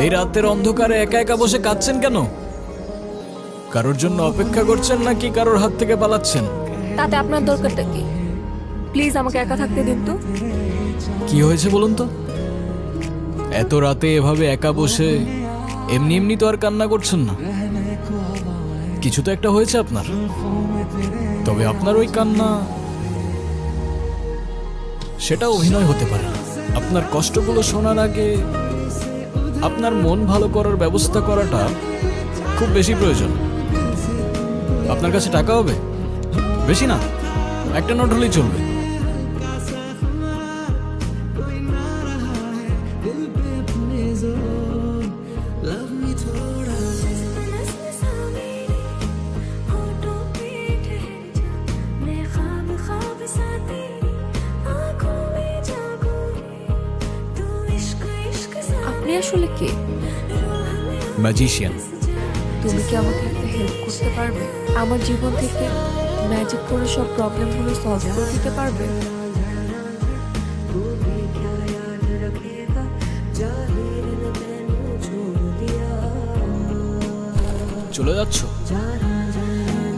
এই রাতের অন্ধকারে একা একা বসে কাঁদছেন কেন? কারোর জন্য অপেক্ষা করছেন নাকি কারোর হাত থেকে পালাচ্ছেন? তাতে আপনার দরকারটা কি? প্লিজ আমাকে একা থাকতে দিন তো। কি হয়েছে বলুন তো? এত রাতে এভাবে একা বসে এমনি এমনি তো আর কান্না করছেন না। কিছু তো একটা হয়েছে আপনার। তবে আপনার ওই কান্না, সেটা অভিনয় হতে পারে না। আপনার কষ্টগুলো শোনার আগে আপনার মন ভালো করার ব্যবস্থা করাটা খুব বেশি প্রয়োজন। আপনার কাছে টাকা হবে? বেশি না, একটা নোট হলেই চলবে। আপনি আসলে কে? ম্যাজিশিয়ান। তুমি কি আমাকে একটা হেল্প করতে পারবে? আমার জীবন থেকে ম্যাজিক করে সব প্রবলেমগুলো সলভ করে দিতে পারবে? চলে যাচ্ছ?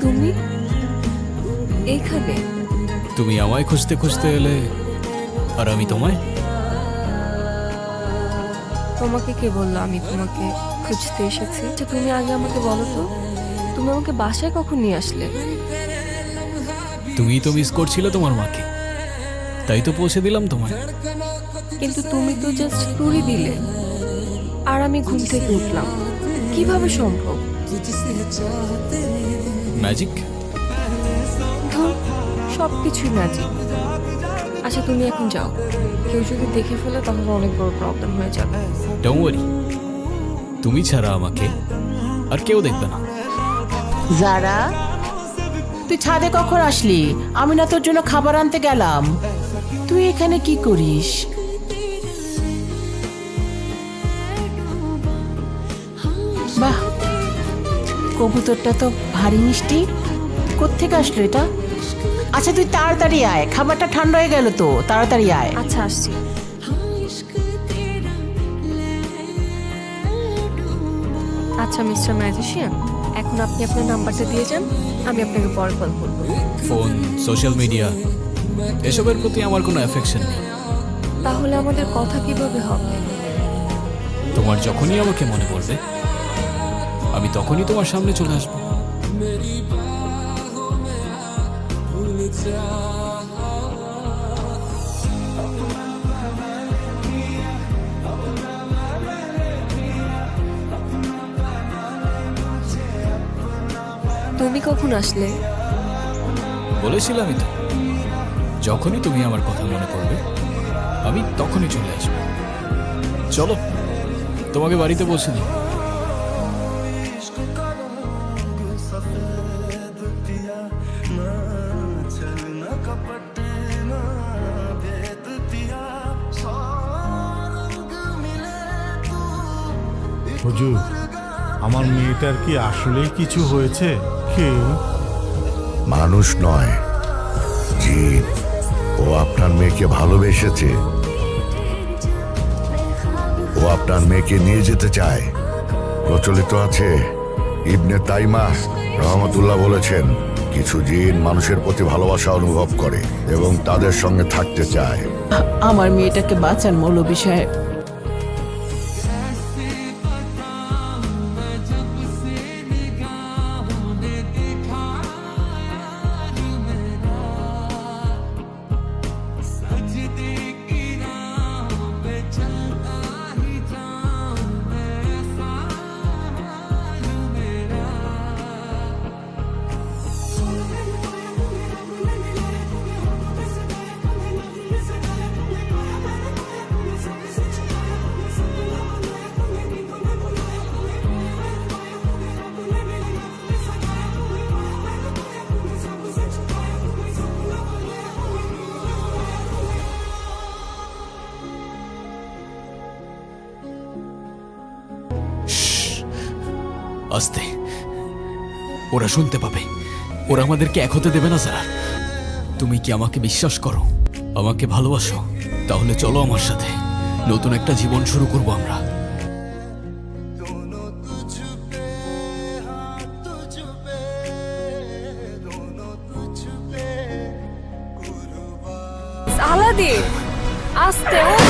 তুমি এইখানে? তুমি আমায় খুঁজতে খুঁজতে এলে আর আমি তোমায়? তোমাকে কে বললো আমি তোমাকে খুঁজতে এসেছি? আচ্ছা, তুমি আগে আমাকে বলো তো, তুমি আমাকে বাসায় কখন নিয়ে আসলে? তুমি তো মিস করছিলে তোমার মাকে, তাই তো পৌঁছে দিলাম তোমায়। কিন্তু তুমি তো জাস্ট তুড়ি দিলে আর আমি ঘুম থেকে উঠলাম, কিভাবে সম্ভব? ম্যাজিক। ধর, সবকিছুই ম্যাজিক। আচ্ছা, তুমি এখন যাও, কেউ যদি দেখে ফেলে তাহলে অনেক বড় প্রবলেম হয়ে যাবে। ডোন্ট ওয়ারি, তুমি ছাড়া আমাকে আর কেউ দেখবে না। যারা, তুই ছাদে কখন আসলি? আমি না তোর জন্য খাবার আনতে গেলাম। তুই এখানে কি করিস? বাহ, কবুতরটা তো ভারী মিষ্টি। কোত্থেকে আসলো এটা? আচ্ছা, তুই তাড়াতাড়ি আয়, খাবারটা ঠান্ডা হয়ে গেল তো, তাড়াতাড়ি আয়। আচ্ছা, আসছি। আচ্ছা মিস্টার ম্যাজিশিয়ান, এখন আপনি আপনার নাম্বারটা দিয়ে যান, আমি আপনাকে পরে কল করবো। ফোন, সোশ্যাল মিডিয়া, এসবের প্রতি আমার কোনো অ্যাফেকশন নেই। তাহলে আমাদের কথা কিভাবে হবে? তোমার যখনই আমাকে মনে পড়বে, আমি তখনই তোমার সামনে চলে আসবো। তুমি কখন আসলে? বলেছিলামই তো, যখনই তুমি আমার কথা মনে পড়বে আমি তখনই চলে আসবো। চলো, তোমাকে বাড়িতে পৌঁছে দিই। হুজুর, আমার মেয়েটার কি আসলেই কিছু হয়েছে? কে? মানুষ নয়, জিন। ও আপনার মেয়েকে ভালোবেসেছে। ও আপনার মেয়েকে নিয়ে যেতে চায়। প্রচলিত আছে, ইবনে তাইমা রহমতুল্লাহ বলেছেন, কিছু জিন মানুষের প্রতি ভালোবাসা অনুভব করে এবং তাদের সঙ্গে থাকতে চায়। আমার মেয়েটাকে বাঁচান মৌলভী সাহেব। আস্তে, ওরা শুনতে পাবে। ওরা আমাদেরকে এক হতে দেবে না সারা। তুমি কি আমাকে বিশ্বাস করো, আমাকে ভালোবাসো? তাহলে চলো আমার সাথে, নতুন একটা জীবন শুরু করব আমরা। আলাদি আস্তে ও